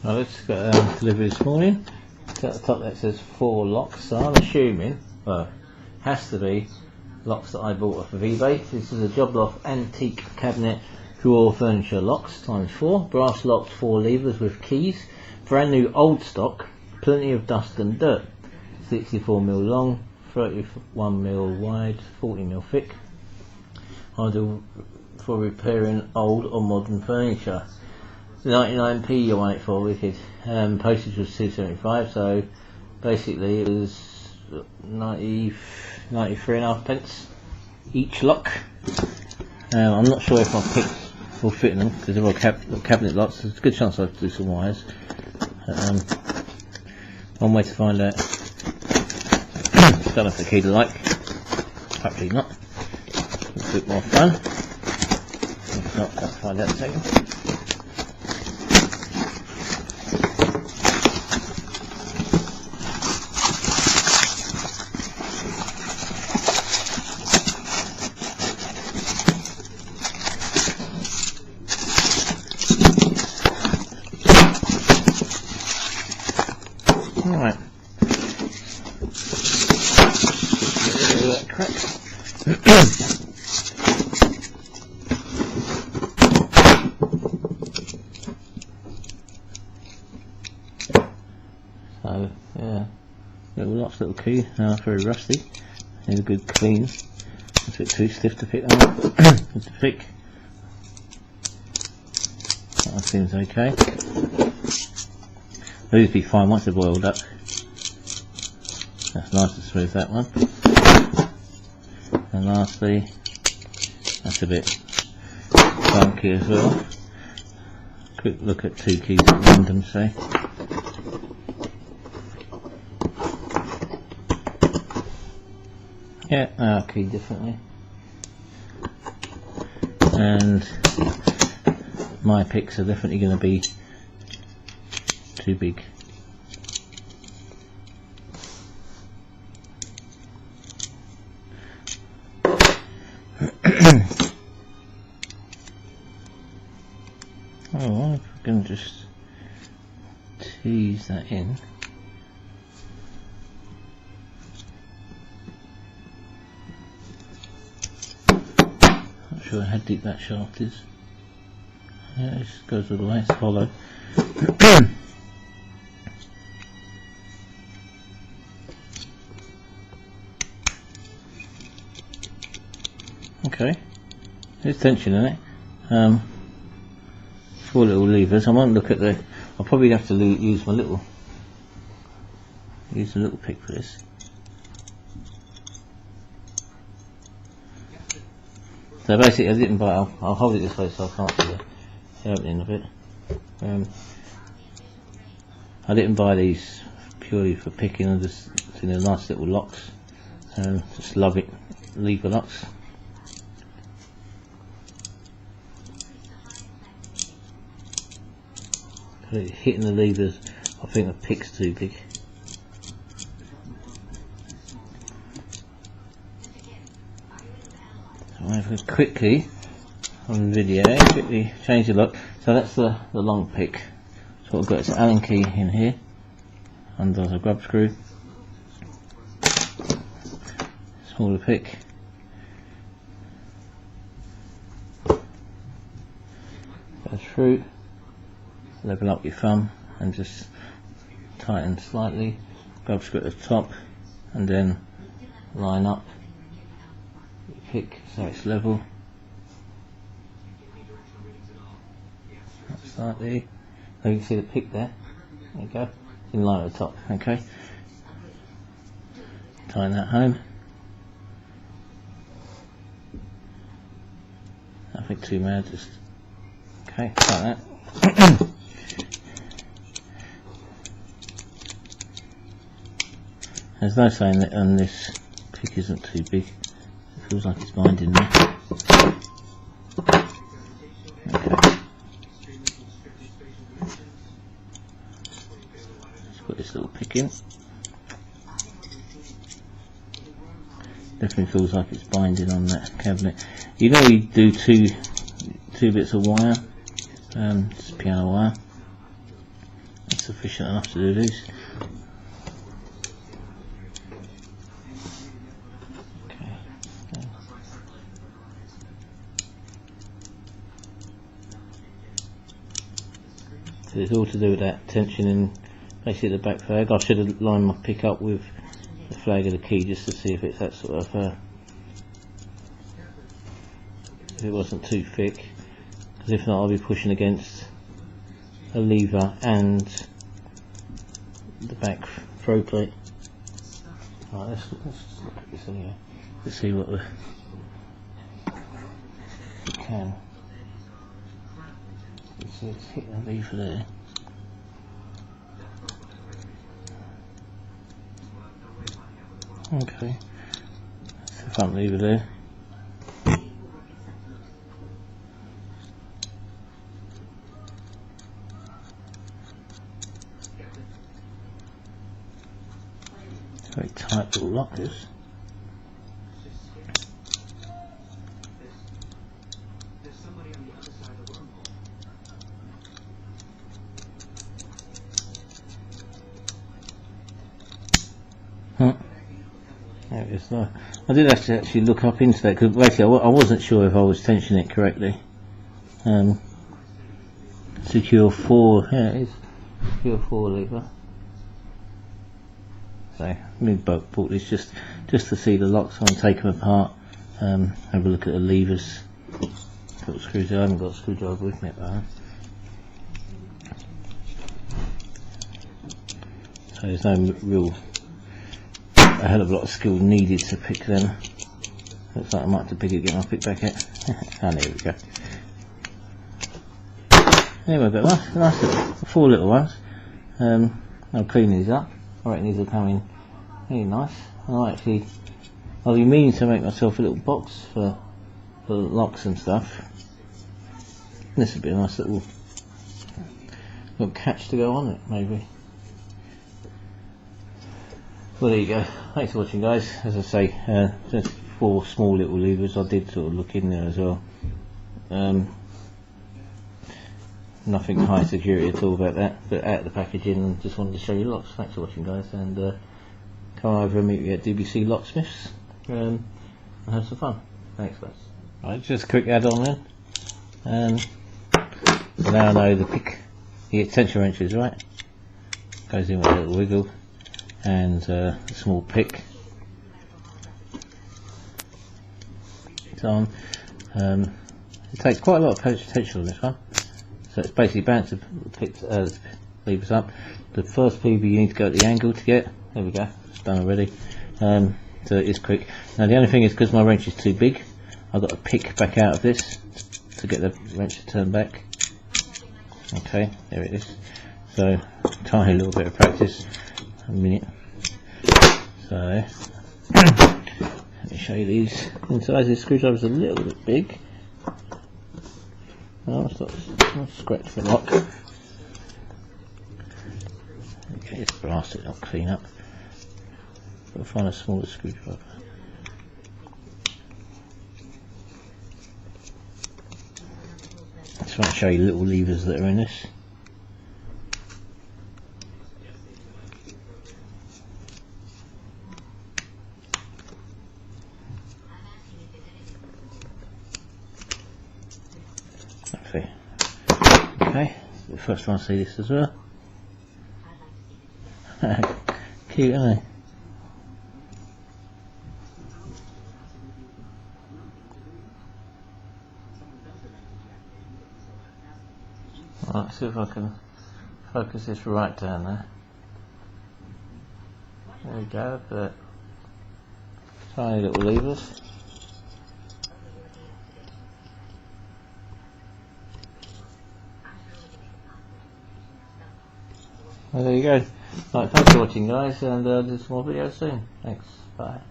Well, it's got delivery this morning. It's at the top that says 4 locks, so I'm assuming, well, has to be locks that I bought off of eBay. This is a Job Loft antique cabinet drawer furniture locks times 4, brass locked 4 levers with keys, brand new old stock, plenty of dust and dirt, 64mm long, 31mm wide, 40mm thick, ideal for repairing old or modern furniture. 99p you want it for, wicked. Postage was £2.75, so basically it was 93.5 pence each lock. I'm not sure if my picks will fit in them because they're all cabinet locks. There's a good chance I'll have to do some wires. One way to find out. Don't know if the key to like. Hopefully not. It's a bit more fun. If not, I'll find out in a second. Alright. That crack. So, yeah. Little locks, little key. Very rusty. Need a good clean. It's a bit too stiff to pick them up. It's to pick. That seems okay. These will be fine once they've boiled up. That's nice and smooth, that one. And lastly, that's a bit funky as well. Quick look at 2 keys at random, say. Yeah, key differently. And my picks are definitely going to be too big. Oh, I'm going to just tease that in. Not sure how deep that shaft is. Yeah, it just goes all the way, it's hollow. Okay, there's tension in it. 4 little levers. I won't look at the. I'll probably have to use the little pick for this. So basically, I didn't buy. I'll hold it this way so I can't see the opening of it. I didn't buy these purely for picking. I just seen they're nice little locks. Just love it. Lever locks. Hitting the levers, I think the pick's too big. So I'm going to quickly, on the video, quickly change the lock. So that's the long pick. So what I've got is an Allen key in here, under the grub screw. Smaller pick. Goes through. Level up your thumb and just tighten slightly, grab screw at the top and then line up your pick so it's level. Up slightly, so you can see the pick there, there you go, in line at the top, okay. Tying that home. Nothing too mad, just okay, like that. There's no saying that this pick isn't too big. It feels like it's binding me. Okay. Let's put this little pick in. Definitely feels like it's binding on that cabinet. You know, you do two bits of wire, just piano wire. That's sufficient enough to do these. So it's all to do with that tension in basically the back flag. I should have lined my pick up with the flag of the key just to see if it's that sort of if it wasn't too thick, because if not I'll be pushing against a lever and the back throw plate. Right, let's look at this anyway. Let's see what we can. Let's hit the lever there. Okay, that's the front lever there. Very tight little lock this. There it is. I did have to actually look up into that because basically I wasn't sure if I was tensioning it correctly. Secure 4, yeah, it is secure 4 lever. So I bought this just to see the locks. I'm going to take them apart, have a look at the levers. Got screws. I haven't got a screwdriver with me at the moment. So there's no real a hell of a lot of skill needed to pick them. Looks like I might have to pick it, get my pick back at. Oh, there we go. Anyway, we've got nice little, 4 little ones. I'll clean these up. I reckon these will come in really nice. I'll be meaning to make myself a little box for locks and stuff. This would be a nice little catch to go on it, maybe. Well, there you go. Thanks for watching, guys. As I say, just 4 small little levers. I did sort of look in there as well. Nothing high security at all about that, but out of the packaging, and just wanted to show you locks. Thanks for watching, guys, and come over and meet me at DBC Locksmiths and have some fun. Thanks, guys. Right, just a quick add-on then. So now I know the tension wrench is right. Goes in with a little wiggle and a small pick. It's on. It takes quite a lot of potential on this one. So it's basically bound to pick levers up. The first PB you need to go at the angle to get. There we go, it's done already. So it is quick. Now the only thing is, because my wrench is too big, I've got to pick back out of this to get the wrench to turn back. Okay, there it is. So tiny little bit of practice. A minute. So let me show you these. Inside this screwdriver is a little bit big. Oh, I'll scratch the lock. Okay, just blast it, not clean up. Got to find a smaller screwdriver. I just want to show you little levers that are in this. Okay, the first one to see this as well. Cute, aren't they? Right, see if I can focus this right down there. There we go, the tiny little levers. Well, there you go. Right, thanks for watching, guys, and do some more videos soon. Thanks, bye.